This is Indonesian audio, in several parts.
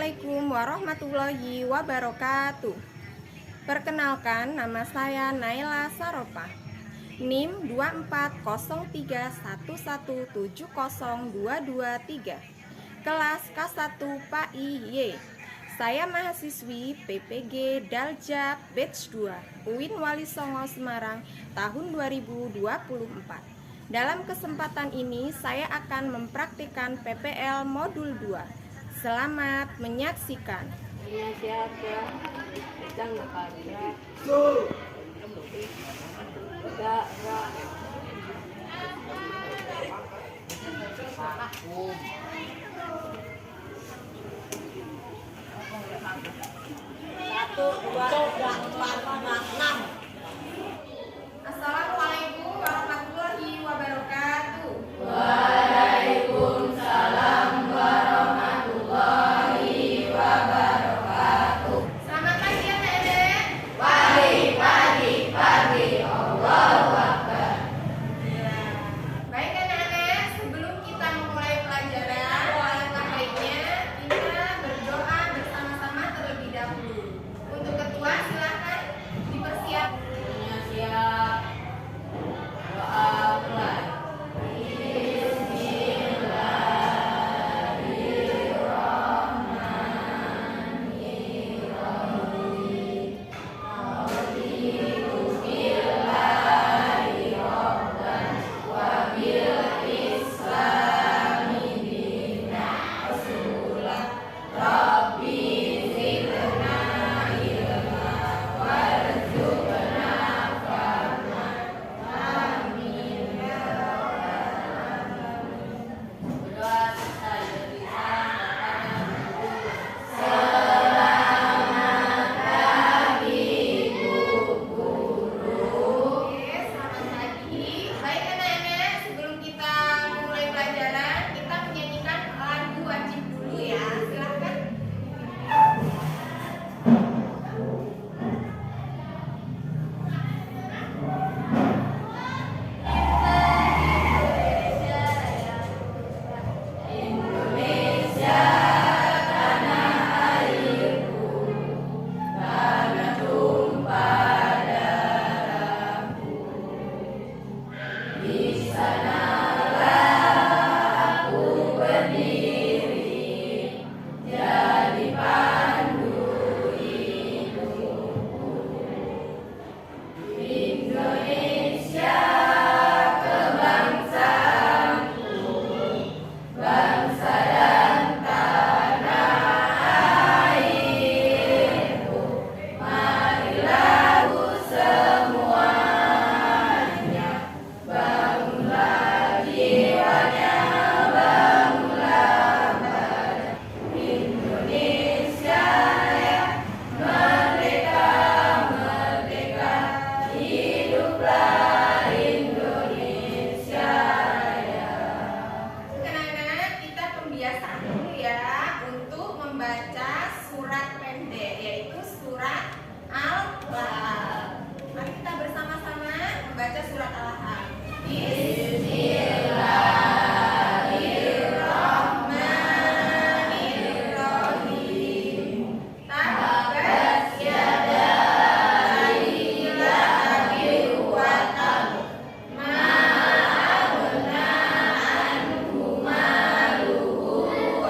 Assalamualaikum warahmatullahi wabarakatuh. Perkenalkan, nama saya Naila Saropa, NIM 24031170223, kelas K1 PAI-Y. Saya mahasiswi PPG Daljak Batch 2 UIN Wali Songo Semarang tahun 2024. Dalam kesempatan ini saya akan mempraktikkan PPL modul 2. Selamat menyaksikan. Assalamualaikum warahmatullahi wabarakatuh. Waalaikumsalam warahmatullahi wabarakatuh. Selamat pagi anak-anak. Pagi, Allahu Akbar. Baik anak-anak, sebelum kita memulai pelajaran, alangkah baiknya kita berdoa bersama-sama terlebih dahulu. Untuk ketua silakan dipersiapkan. Siap. Doa mulai. Oke, selamat pagi. Baik anak-anak, sebelum kita memulai pelajaran, kita menyanyikan lagu wajib dulu ya. Silakan. Indonesia tanah airku, tanah tumpah darahku. Di sanalah aku berdiri, jadi pandu hidupku. Indonesia kebangsaanku, bangsa dan tanah airku. Marilah ku semuanya, bangunlah jiwanya, bangunlah badan. Indonesia ya, merdeka, merdeka, hiduplah Indonesia ya. Anak-anak, kita pembiasaan dulu ya untuk membaca surat pendek, yaitu surat Al-Lahab. Mari kita bersama-sama membaca surat Al-Lahab. Bismillahirrahmanirrahim. Tabbat yada abi lahabin wa tab. Ma aghna anhu maluhu wa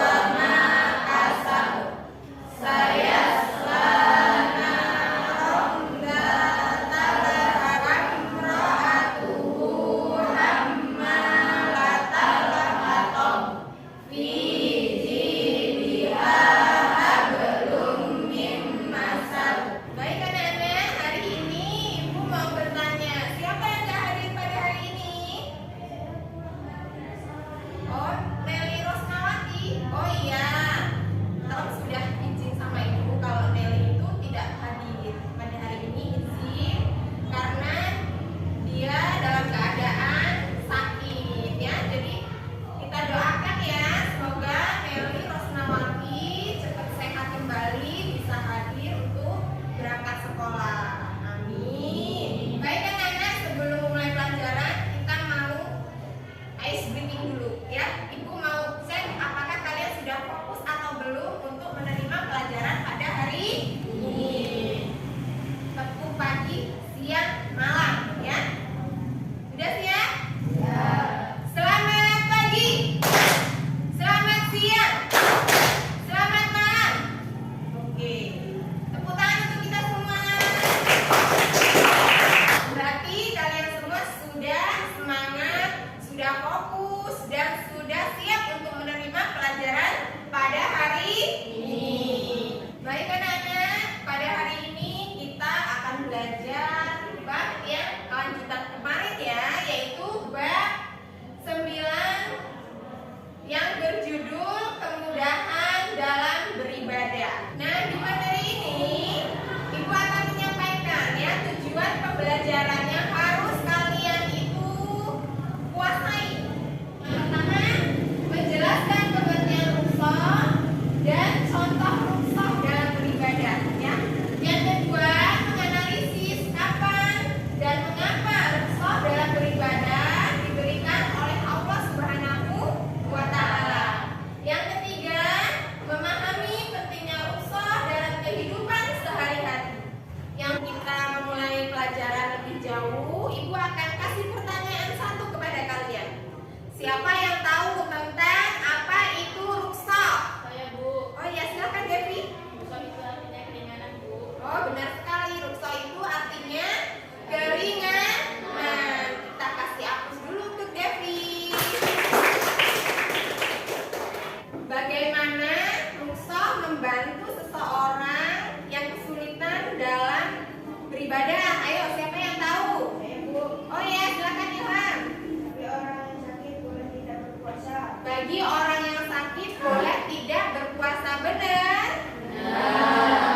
bagi orang yang sakit boleh tidak berpuasa, benar?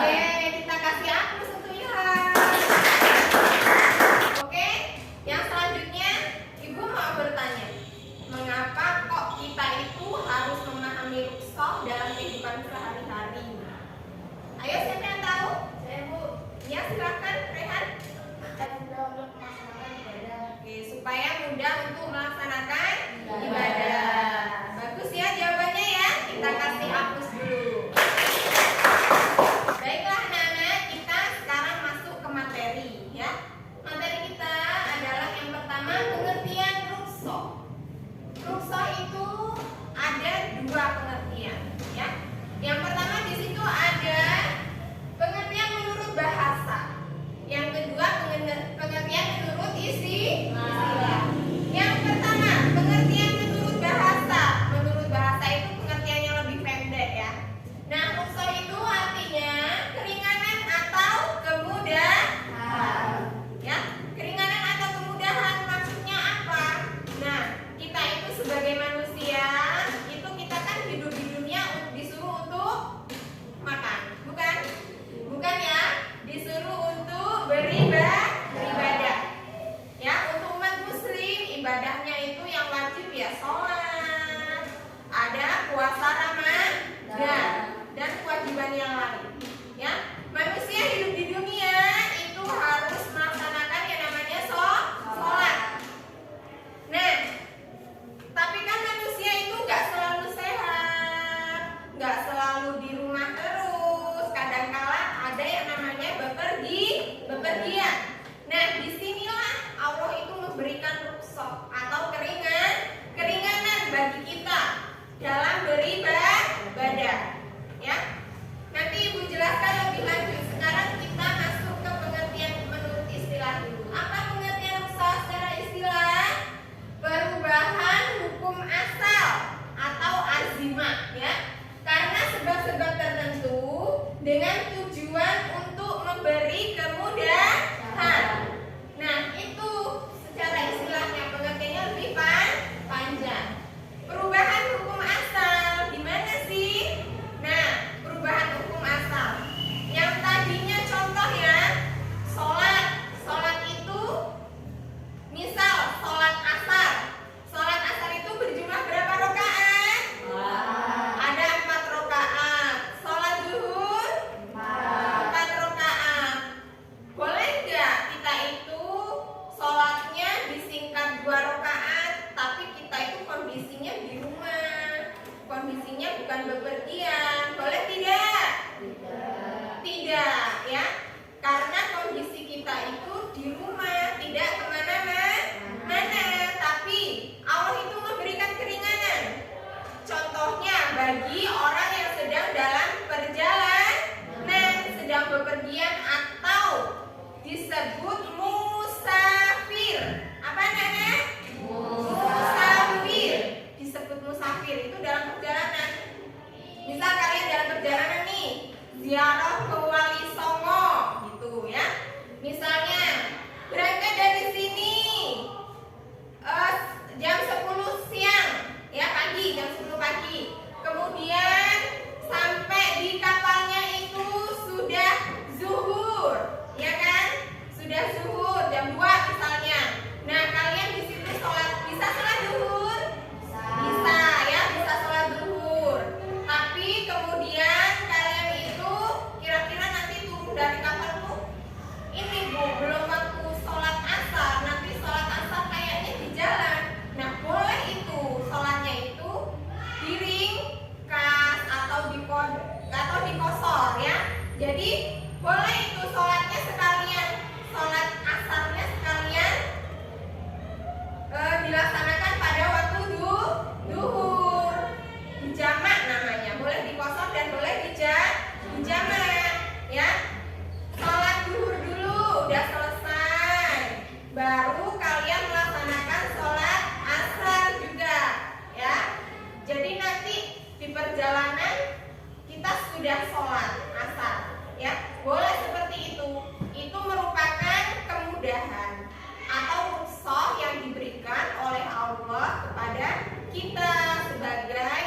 Oke, kita kasih aplaus untuk Ilham. Oke, yang selanjutnya Ibu mau bertanya, mengapa kok kita itu harus memahami rukhsah dalam kehidupan sehari-hari? Ayo, siapa yang tahu? Saya Bu. Ya, silakan Rehan. Oke, supaya mudah untuk melaksanakan ibadah. Bagus ya jawabannya ya. Kita kasih hapus dulu. Baiklah anak-anak, kita sekarang masuk ke materi ya. Materi kita adalah yang pertama pengertian rukhsah. Rukhsah itu ada dua pengertian ya. Yang pertama di situ ada pengertian menurut bahasa. Yang kedua pengertian menurut istilah. Yang pertama pengertian menurut bahasa. Menurut bahasa itu pengertiannya lebih pendek ya. Nah, rukhsah itu artinya keringanan atau kemudahan. Ya, keringanan atau kemudahan maksudnya apa? Nah, kita itu sebagai manusia itu kita kan hidup di dunia disuruh untuk makan, bukan? Bukan ya, disuruh untuk beribadah. Ya, untuk umat muslim ibadahnya itu yang wajib ya sholat, ada puasa Ramadan dan kewajiban yang lain. Ya, manusia hidup di dunia itu harus melaksanakan yang namanya sholat. Nah, tapi kan manusia itu nggak selalu sehat, nggak selalu di rumah terus. Kadangkala ada yang namanya bepergian. Nah, disinilah Allah itu memberikan rukhsah atau keringanan bagi kita dalam beribadah. Ya, nanti Ibu jelaskan lebih lanjut. Sekarang kita masuk ke pengertian menurut istilah dulu. Apa pengertian rukhsah secara istilah? Perubahan hukum asal atau azimah ya, karena sebab-sebab tertentu dengan tujuan untuk memberi kemudahan. Nah, itu secara istilahnya pengertiannya lebih panjang. Perubahan hukum asal gimana sih? Nah, perubahan hukum asal yang tadinya contoh ya, sholat itu misal sholat asar. Sholat asar itu berjumlah berapa rakaat? Ada 4 rakaat. Sholat zuhur 4 rakaat. Boleh nggak kita itu sholatnya disingkat 2 rakaat, tapi kita itu kondisinya di rumah, kondisinya bukan bepergian. Boleh tidak? Tidak ya, karena kondisi kita itu di rumah, tidak kemana-mana, tapi Allah itu memberikan keringanan. Contohnya bagi orang yang sedang dalam perjalanan, sedang bepergian atau disebut musafir. Apa namanya? Musafir. Disebut musafir itu dalam perjalanan. Misal kalian dalam perjalanan nih, ziarah ke Wali Songo gitu ya. Misalnya berangkat dari sini jam 10 siang ya, jam 10 pagi. Kemudian sampai di kapalnya itu sudah zuhur, ya kan? Sudah zuhur jam 2 misalnya. Nah, kalian di situ bisa sholat zuhur? Bisa ya, bisa sholat zuhur. Tapi kemudian kalian itu kira-kira nanti turun dari kapal tuh, ini Bu, belum waktu sholat asar, nanti sholat asar kayaknya di jalan. Nah, boleh itu sholatnya itu di ringkas atau di kosor ya. Jadi boleh itu sholatnya sekalian, sholat asarnya sekalian dilaksanakan pada waktu duhur. Dijamak namanya, boleh di kosor dan boleh dijamak ya. Sholat duhur dulu udah selesai, baru kalian melaksanakan sholat asar juga ya. Jadi nanti di perjalanan kita sudah sholat asar ya, boleh seperti itu. Itu merupakan kemudahan atau rukhsah yang diberikan oleh Allah kepada kita sebagai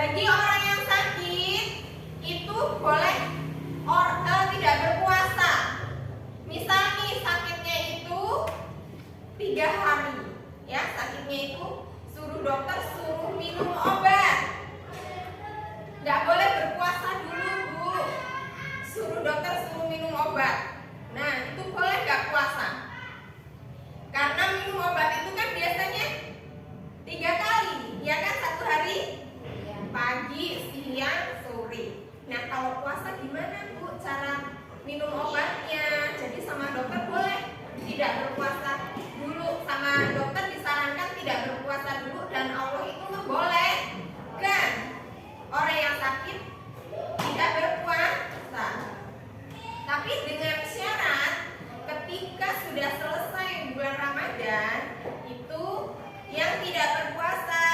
bagi orang yang sakit itu boleh tidak berpuasa. Misal nih sakitnya itu 3 hari, ya sakitnya itu suruh dokter suruh minum obat. Nggak boleh berpuasa dulu, Bu. Suruh dokter suruh minum obat. Nah, itu boleh nggak puasa? Karena minum obat itu kan biasanya 3 kali, ya kan, 1 hari, pagi, siang, sore. Nah, kalau puasa gimana, Bu, cara minum obatnya? Jadi sama dokter boleh tidak berpuasa dulu, sama dokter disarankan tidak berpuasa dulu, dan Allah itu membolehkan orang yang sakit tidak berpuasa. Tapi dengan syarat ketika sudah selesai bulan Ramadan itu yang tidak berpuasa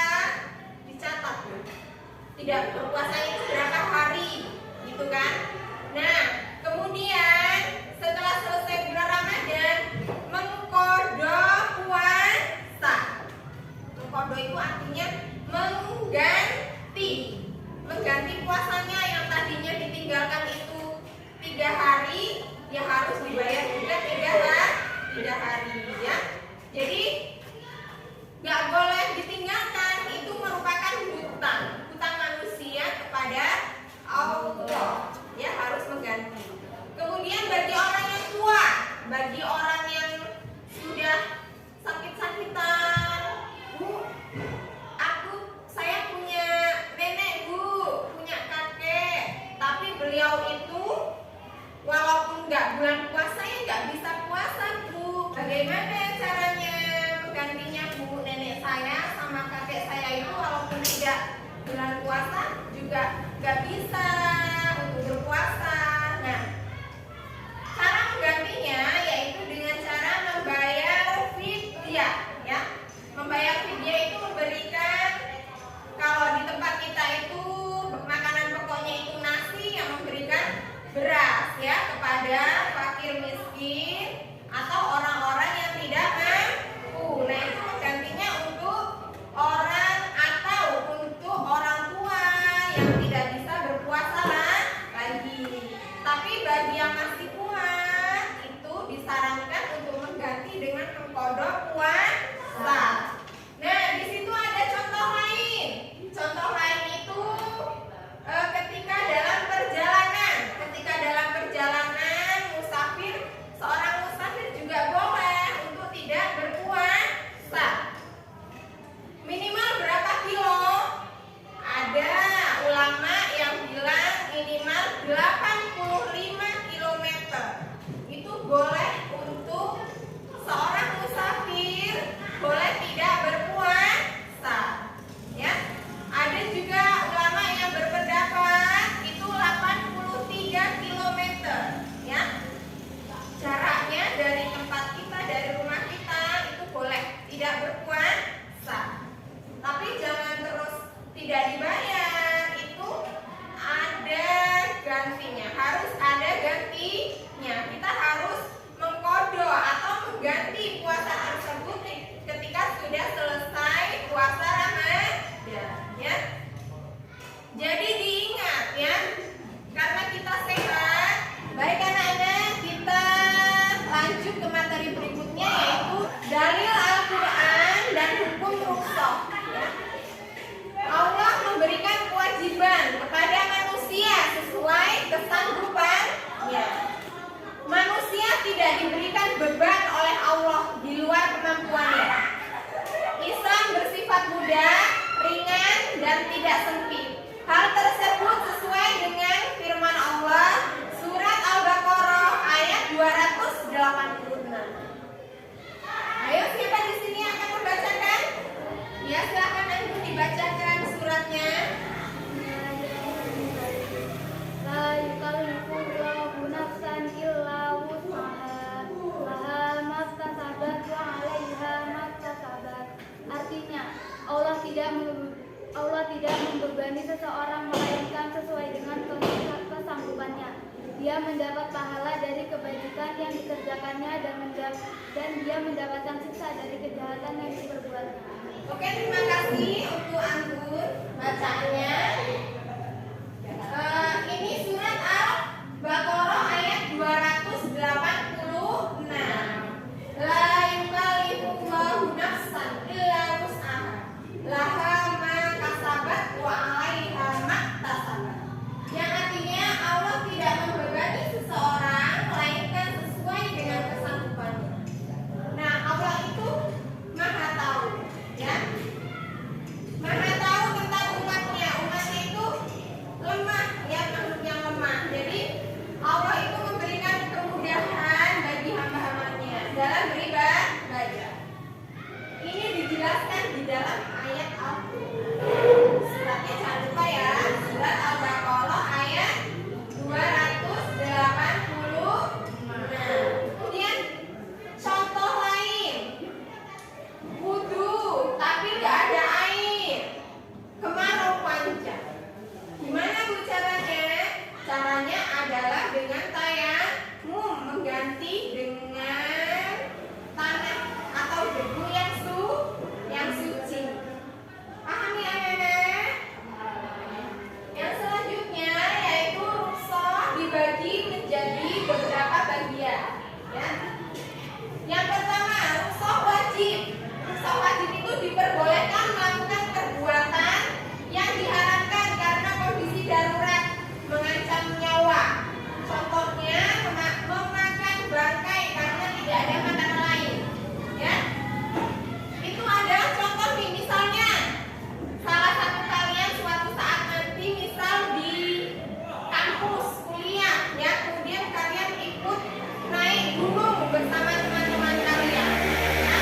dicatat, Bu. Tidak berpuasa itu berapa hari, gitu kan? Nah, kemudian setelah selesai bulan Ramadan mengqadha puasa. Mengqadha itu artinya mengganti puasanya yang tadinya ditinggalkan itu 3 hari, ya harus dibayar juga 3 hari, ya. Jadi nggak boleh ditinggalkan, itu merupakan hutang manusia kepada Allah, ya harus mengganti. Kemudian bagi orang yang tua, bagi orang yang sudah sakit-sakitan, Bu, saya punya nenek, Bu, punya kakek, tapi beliau itu walaupun nggak bulan puasa ya nggak bisa puasa, Bu. Bagaimana caranya menggantinya, Bu? Nenek saya sama kakek saya itu walaupun tidak bulan puasa juga nggak bisa untuk berpuasa. Nah, cara menggantinya yaitu dengan cara membayar fidyah, ya. Membayar fidyah itu memberikan, kalau di tempat kita itu makanan pokoknya itu nasi, yang memberikan beras, ya, kepada fakir miskin atau orang-orang yang tidak mampu. Nah, itu menggantinya untuk orang atau untuk orang tua yang tidak bisa berpuasa lagi. Tapi bagi yang masih kuat itu disarankan untuk mengganti dengan mengqadha puasa. Nah, di situ ada contoh lain. Contoh lain itu ketika dalam perjalanan musafir, seorang musafir juga boleh untuk tidak berpuasa. Minimal berapa kilo? Ada ulama yang bilang minimal 85 km. Itu boleh untuk seorang musafir, boleh tidak berpuasa, ya. Ada juga ulama yang berpendapat itu 83 km, ya. Jaraknya dari tempat kita, dari rumah kita itu boleh tidak berpuasa. Tapi jangan terus tidak dibayar, itu ada gantinya, harus ada gantinya. Kita harus mengqadha atau mengganti puasa tersebut ketika sudah selesai puasa Ramadan, ya. Jadi diingat, ya, karena kita sehat. Baik anak-anak, kita lanjut ke materi berikutnya, yaitu dalil Al-Quran dan hukum rukhsah, ya. Allah memberikan kewajiban kepada manusia sesuai kesanggupannya. Manusia tidak diberikan beban oleh Allah di luar kemampuannya. Islam bersifat mudah, ringan, dan tidak sempit. Hal tersebut sesuai dengan firman Allah surat Al-Baqarah ayat 286. Ayo, siapa di sini yang akan membacakan? Ya, silakan Ibu dibacakan suratnya. La yukallifullahu nafsan illa wus'aha, laha maktasabat wa 'alaiha maktasabat. Artinya, Allah tidak membebani seseorang melainkan sesuai dengan kesanggupannya. Dia mendapat pahala dari kebajikan yang dikerjakannya dan dia mendapatkan siksa dari kejahatan yang diperbuatnya. Oke, terima kasih untuk Anggun. Bacaannya ini surat Al-Baqarah ayat 286. La yukallifullahu nafsan illa wus'aha. Laha ma kasabat wa 'alaiha ma iktasabat. Yang artinya Allah tidak membebani seseorang melainkan sesuai dengan kesanggupannya. Nah, Allah itu Maha tahu, ya. Maha tahu tentang umatnya. Umatnya itu lemah, ya, makhluk yang lemah. Jadi Allah itu memberikan kemudahan bagi hamba-hambanya dalam beribadah. Ini dijelaskan di dalam ayat Al-Qur'an. Suratnya jangan lupa ya, surat Al-Baqarah ayat 286. Kemudian contoh lain, wudu tapi nggak ada air, kemarau panjang. Gimana bu caranya? Caranya adalah dengan tayamum, mengganti dengan tanah atau debu yang suci. Paham ya anak-anak? Yang selanjutnya yaitu rukhsah dibagi menjadi beberapa bagian, ya. Yang pertama, rukhsah wajib. Rukhsah wajib itu diperbolehkan melakukan perbuatan yang diharamkan karena kondisi darurat mengancam nyawa. Contohnya memakan bangkai karena tidak ada makanan lain, ya. Itu adalah contoh nih, misalnya salah satu kalian suatu saat nanti misal di kampus kuliah, ya, kemudian kalian ikut naik gunung bersama teman-teman kalian, ya.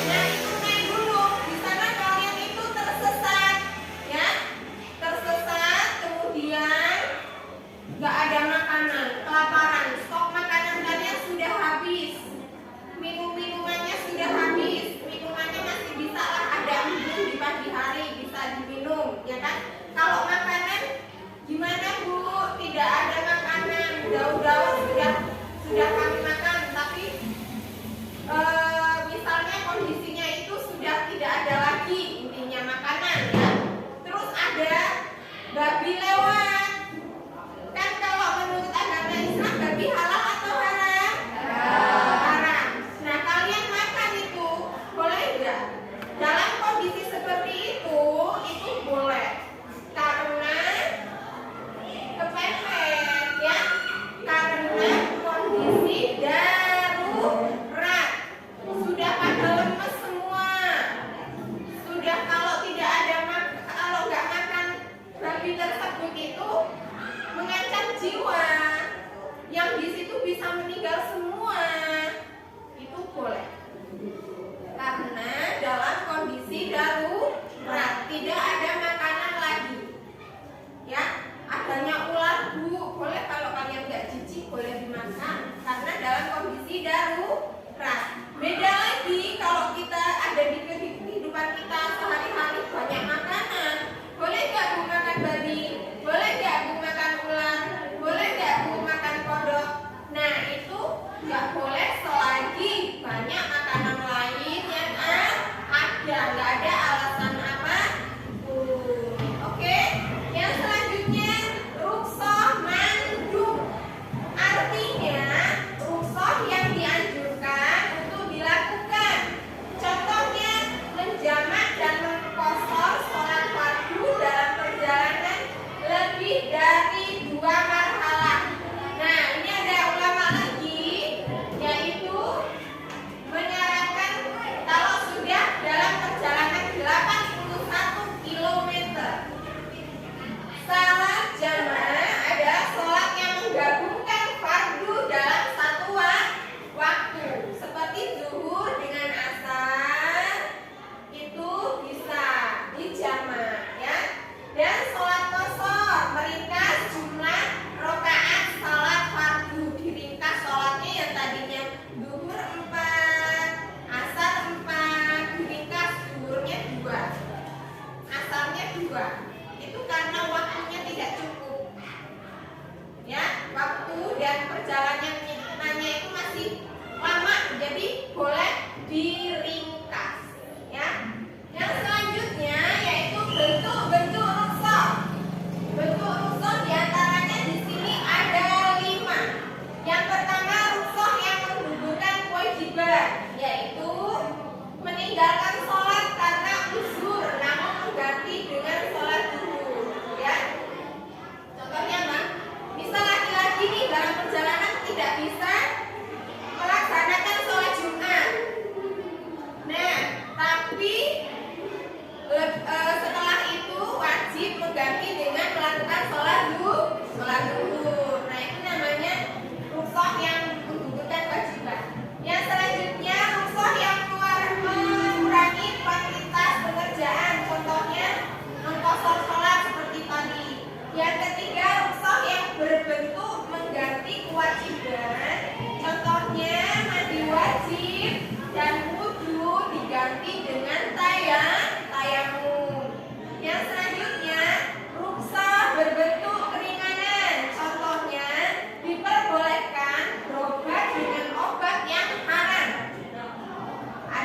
Nah, itu naik gunung, di sana kalian itu tersesat, ya, tersesat, kemudian nggak ada makanan, kelaparan, stok makanan kalian sudah habis, minumannya sudah habis, minumannya masih bisa lah ada embun di pagi hari bisa diminum, ya kan? Kalau makanan gimana bu? Tidak ada makanan, daun-daun sudah kami makan, tapi misalnya kondisinya itu sudah tidak ada lagi intinya makanan, ya. Terus ada babi lewat. Kan kalau menurut agama Islam babi halal atau haram? Haram. Nah, kalian makan itu boleh enggak? Dalam kondisi seperti itu boleh. Karena kepepet, ya. Karena kondisi darurat. Sudah pada lemes semua. Sudah kalau nggak makan babi tersebut itu mengancam jiwa, yang di situ bisa meninggal semua, itu boleh. Karena dalam kondisi darurat tidak ada makanan lagi, ya. Adanya ular bu, boleh kalau kalian nggak jijik boleh dimakan karena dalam kondisi darurat. Beda lagi kalau kita ada di kehidupan kita sehari-hari banyak makanan. Boleh nggak bu makan babi? Boleh nggak bu makan ular? Boleh nggak bu makan kodok? Nah, itu nggak boleh selagi banyak makanan lain yang ada, nggak ada alasan apa. Oke. Yang selanjutnya rukhsah mandub. Artinya rukhsah yang dianjurkan untuk dilakukan. Contohnya menjamak dan mengqashar sholat fardu dalam perjalanan lebih dari 2 marhalah. Nah, ini ada ulama lagi yaitu menyarankan kalau sudah dalam perjalanan 81 km. Salat jamaah adalah sholat yang menggabungkan fardu dalam satu waktu, seperti zuhur dengan asar itu bisa dijamaah, ya. Dan sholat qashar meringkas jumlah rakaat salat fardu, diringkas sholatnya yang tadinya zuhur 4, asar 4, diringkas zuhurnya 2, asarnya 2. Itu karena waktunya tidak cukup, ya. Waktu dan perjalanannya itu masih lama, jadi boleh diringkas, ya. Yang selanjutnya yaitu bentuk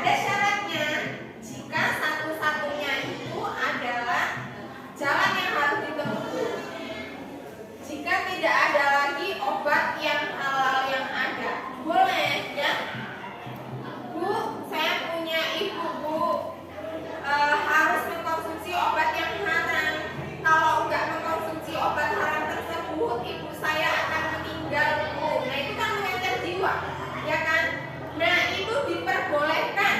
ada syaratnya. Jika satu-satunya itu adalah jalan yang harus ditempuh. Jika tidak ada lagi obat yang halal yang ada, boleh ya. Bu, saya punya ibu, Bu, harus mengkonsumsi obat yang haram. Kalau enggak mengkonsumsi obat haram tersebut, ibu saya akan meninggal, Bu. Nah, itu kan mengancam jiwa, ya kan? Nah, itu diperbolehkan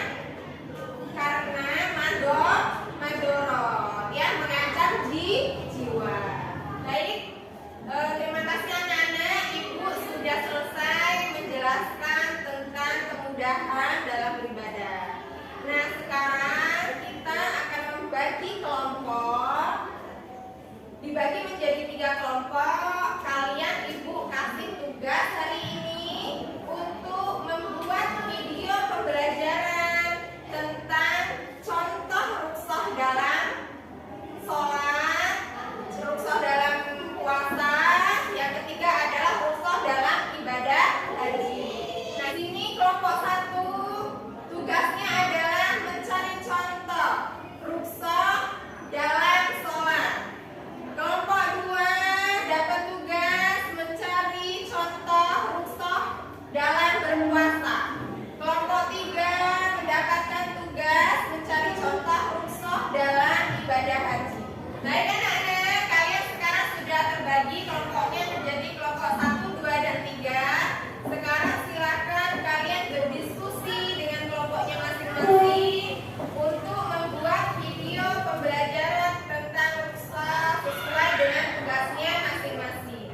karena madorot, ya, mengancam jiwa. Baik, terima kasih anak-anak. Ibu sudah selesai menjelaskan tentang kemudahan dalam beribadah. Nah, sekarang kita akan membagi kelompok. Dibagi menjadi 3 kelompok. Kalian ibu kasih tugas hari ini untuk membuat video pembelajaran tentang contoh rukhsah dalam sholat, rukhsah dalam puasa. Yang ketiga adalah rukhsah dalam ibadah haji. Nah, sini kelompok 1 tugasnya adalah mencari contoh rukhsah dalam sholat. Kelompok 2 dapat tugas mencari contoh rukhsah dalam berpuasa. Kelompok 3 mendapatkan tugas mencari contoh rukhsah dalam ibadah haji. Baik anak-anak, kalian sekarang sudah terbagi kelompoknya menjadi kelompok 1, 2, dan 3. Sekarang silakan kalian berdiskusi dengan kelompoknya masing-masing untuk membuat video pembelajaran tentang rukhsah sesuai dengan tugasnya masing-masing.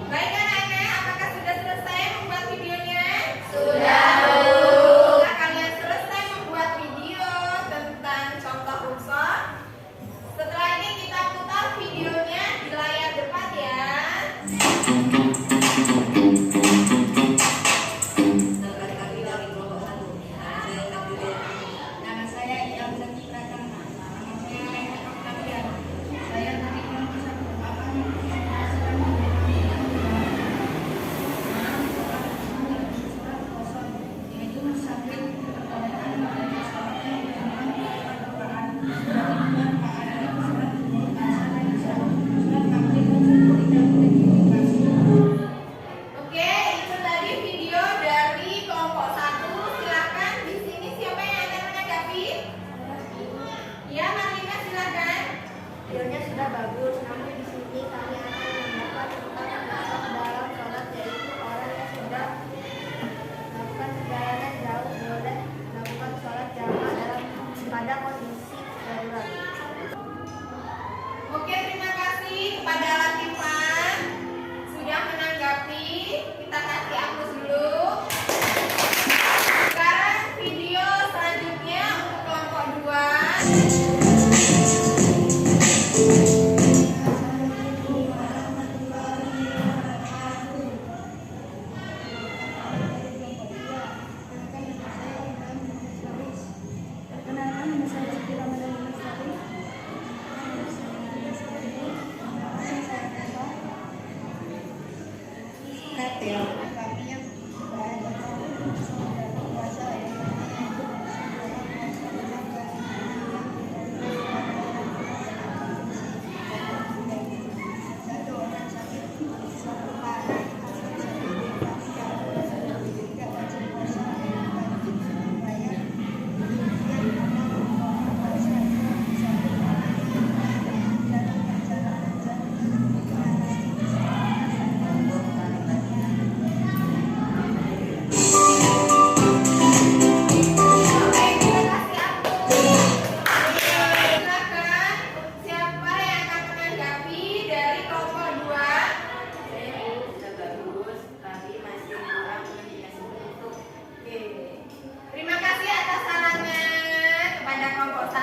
Baik anak-anak, apakah sudah selesai membuat videonya? Sudah. Apakah kalian selesai membuat video tentang contoh rukhsah? Setelah ini kita putar videonya di layar depan ya. Nama saya Ilham Zaki Pratama. Saya Rektor Kabian. Saya dari kelompok 1 akan menjelaskan surat kosong, yaitu sabit pertanyaan mengenai sholatnya dengan Al-Quran. Surat kedua ada surat surat takbir tidak boleh dikomunikasi. Oke, itu tadi video dari kelompok 1. Silakan di sini siapa yang akan menanggapi? Ya, Marlina silakan. Videonya sudah bagus, namun di sini kami akan mendapat tentang rukhsah dalam sholat, yaitu orang yang sudah melakukan perjalanan jauh boleh melakukan sholat jamaah pada kondisi darurat. Oke, terima kasih kepada Latifah sudah menanggapi. Kita kasih hapus dulu. Sekarang video selanjutnya untuk kelompok 2.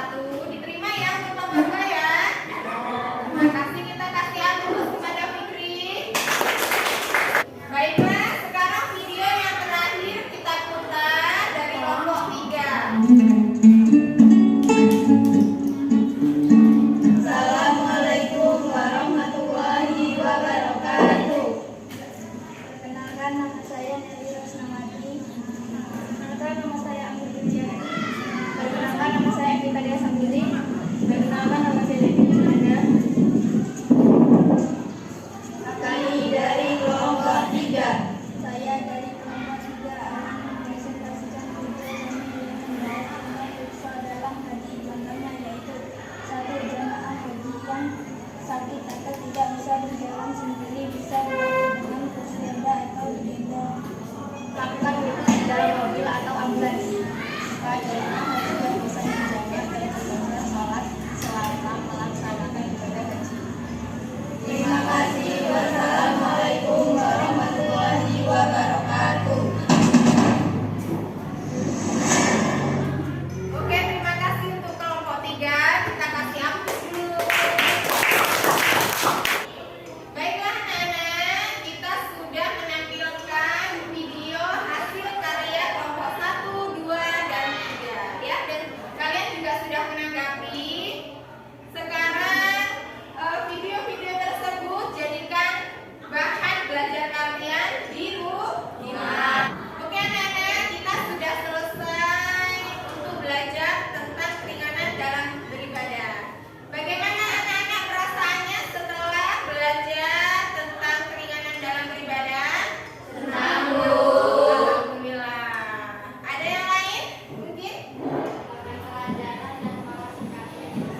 satu. Diterima ya untuk Bapak ya. Terima kasih, kita kasih aplaus kepada Fikri. Baiklah, sekarang video yang terakhir kita putar dari kelompok 3. Assalamualaikum warahmatullahi wabarakatuh. Perkenalkan, nama saya Nelly Rosnawati. Perkenalkan, nama saya Anggun Pujiani. Perkenalkan, nama saya Evita Dia Sambili. Perkenalkan, nama saya Devi Kusnanda. Kami dari kelompok 3. Saya dari kelompok 3 akan mempresentasikan video yang membawa dalam haji. Contohnya yaitu 1. Jamaah haji yang sakit atau tidak bisa berjalan sendiri bisa dibantu dengan kursi roda atau digendong. Lakukan itu di dalam mobil atau ambulans. Supaya jamaah haji yang bisa dijaga dari terlambat sholat selama melaksanakan ibadah haji. Terima kasih. Wassalamualaikum warahmatullahi wabarakatuh. Oke, terima kasih untuk kelompok 3. Kita kasih aplaus dulu. Baiklah anak-anak, kita sudah menampilkan video hasil karya kelompok 1, 2, dan 3 ya. Dan kalian juga sudah menanggapi. Sekarang video-video tersebut jadikan bahan belajar kalian di rumah. Oke anak-anak, kita sudah selesai untuk belajar tentang keringanan dalam beribadah. Bagaimana anak-anak perasaannya setelah belajar tentang keringanan dalam beribadah? Senang, Bu. Alhamdulillah. Ada yang lain? Mungkin?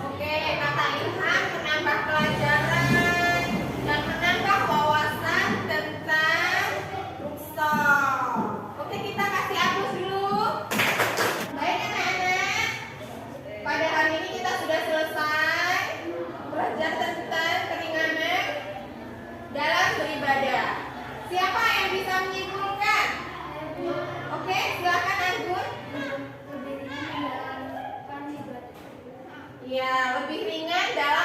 Oke, kata Ilham menambah pelajaran dan menambah wawasan tentang rukshoh. Oke, kita kasih aplaus dulu. Baik anak-anak, pada hari ini kita sudah selesai belajar tentang keringanan dalam beribadah. Siapa yang bisa menyimpulkan? Oke, silakan Anggun. Ya, lebih ringan dalam